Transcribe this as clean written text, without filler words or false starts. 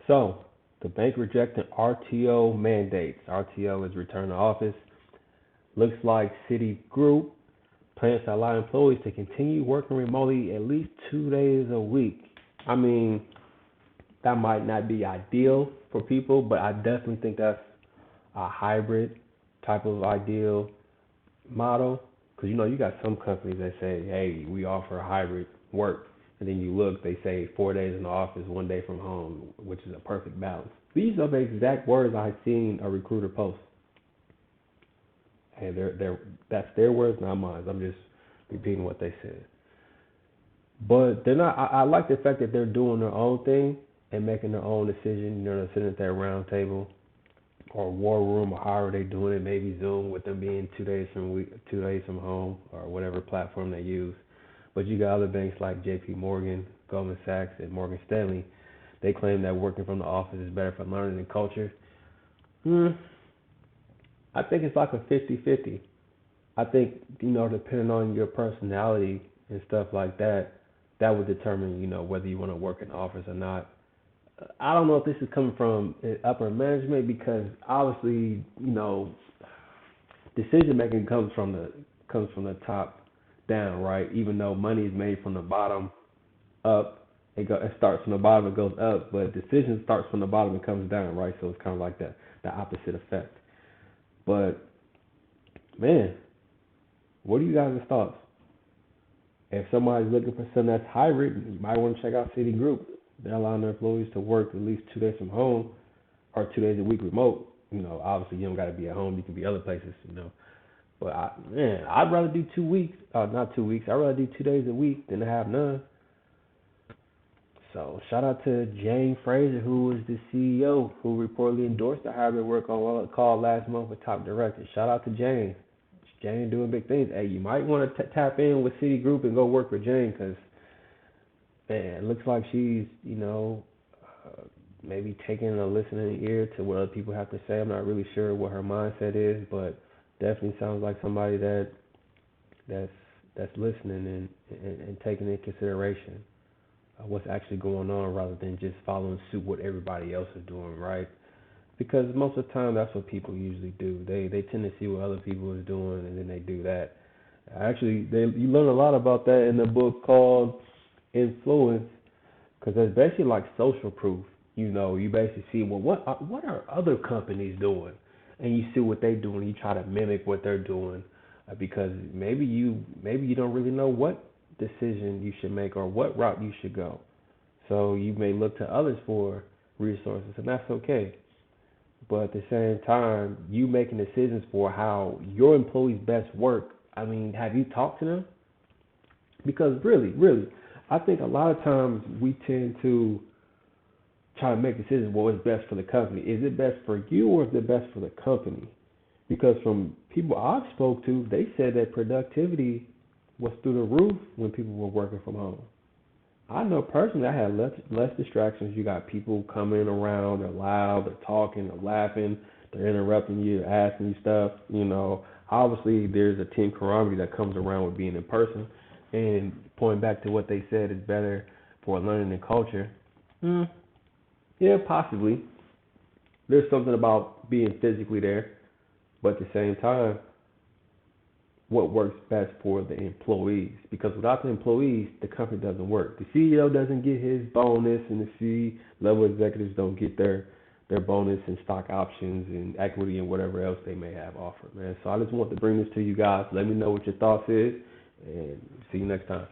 So, the bank rejected RTO mandates. RTO is return to office. Looks like Citigroup plans to allow employees to continue working remotely at least 2 days a week. I mean, that might not be ideal for people, but I definitely think that's a hybrid type of ideal model. Because you got some companies that say, hey, we offer hybrid work. And then you look, they say 4 days in the office, 1 day from home, which is a perfect balance. These are the exact words I've seen a recruiter post. And that's their words, not mine. I'm just repeating what they said. But they're not. I like the fact that they're doing their own thing and making their own decision. They're sitting at that round table or war room or however they're doing it. Maybe Zoom with them being 2 days from 2 days from home or whatever platform they use. But you got other banks like J.P. Morgan, Goldman Sachs, and Morgan Stanley. They claim that working from the office is better for learning and culture. I think it's like a 50-50. I think, depending on your personality and stuff like that, that would determine, whether you want to work in the office or not. I don't know if this is coming from upper management because obviously, decision making comes from the top down, right? Even though money is made from the bottom up, it starts from the bottom, it goes up, but decision starts from the bottom and comes down, right? So it's kind of like the opposite effect. But man, what are you guys' thoughts? If somebody's looking for something that's hybrid, you might want to check out Citigroup. They're allowing their employees to work at least 2 days from home or 2 days a week remote. Obviously you don't got to be at home. You can be other places. But I'd rather do 2 weeks. Not 2 weeks. I'd rather do 2 days a week than to have none. So shout out to Jane Fraser, who was the CEO who reportedly endorsed the hybrid work on a call last month with top directors. Shout out to Jane. Jane doing big things. Hey, you might want to tap in with Citigroup and go work for Jane because, man, it looks like she's, maybe taking a listening ear to what other people have to say. I'm not really sure what her mindset is, but definitely sounds like somebody that's listening and taking into consideration what's actually going on rather than just following suit what everybody else is doing, right? Because most of the time that's what people usually do. They tend to see what other people is doing and then they do that. Actually, you learn a lot about that in the book called Influence, because that's basically like social proof. You basically see, well, what are other companies doing, and you see what they do and you try to mimic what they're doing, because maybe you don't really know what decision you should make or what route you should go. So you may look to others for resources, and that's okay. But at the same time, you making decisions for how your employees best work. I mean, have you talked to them? Because really, I think a lot of times we tend to try to make decisions. What is best for the company? Is it best for you or is it best for the company? Because from people I've spoke to, they said that productivity was through the roof when people were working from home. I know personally I had less distractions. You got people coming around, they're loud, they're talking, they're laughing, they're interrupting you, asking you stuff. Obviously there's a team camaraderie that comes around with being in person. And pointing back to what they said is better for learning and culture. Yeah, possibly. There's something about being physically there, but at the same time, what works best for the employees. Because without the employees, the company doesn't work. The CEO doesn't get his bonus, and the C-level executives don't get their bonus and stock options and equity and whatever else they may have offered, man. So I just want to bring this to you guys. Let me know what your thoughts is, and see you next time.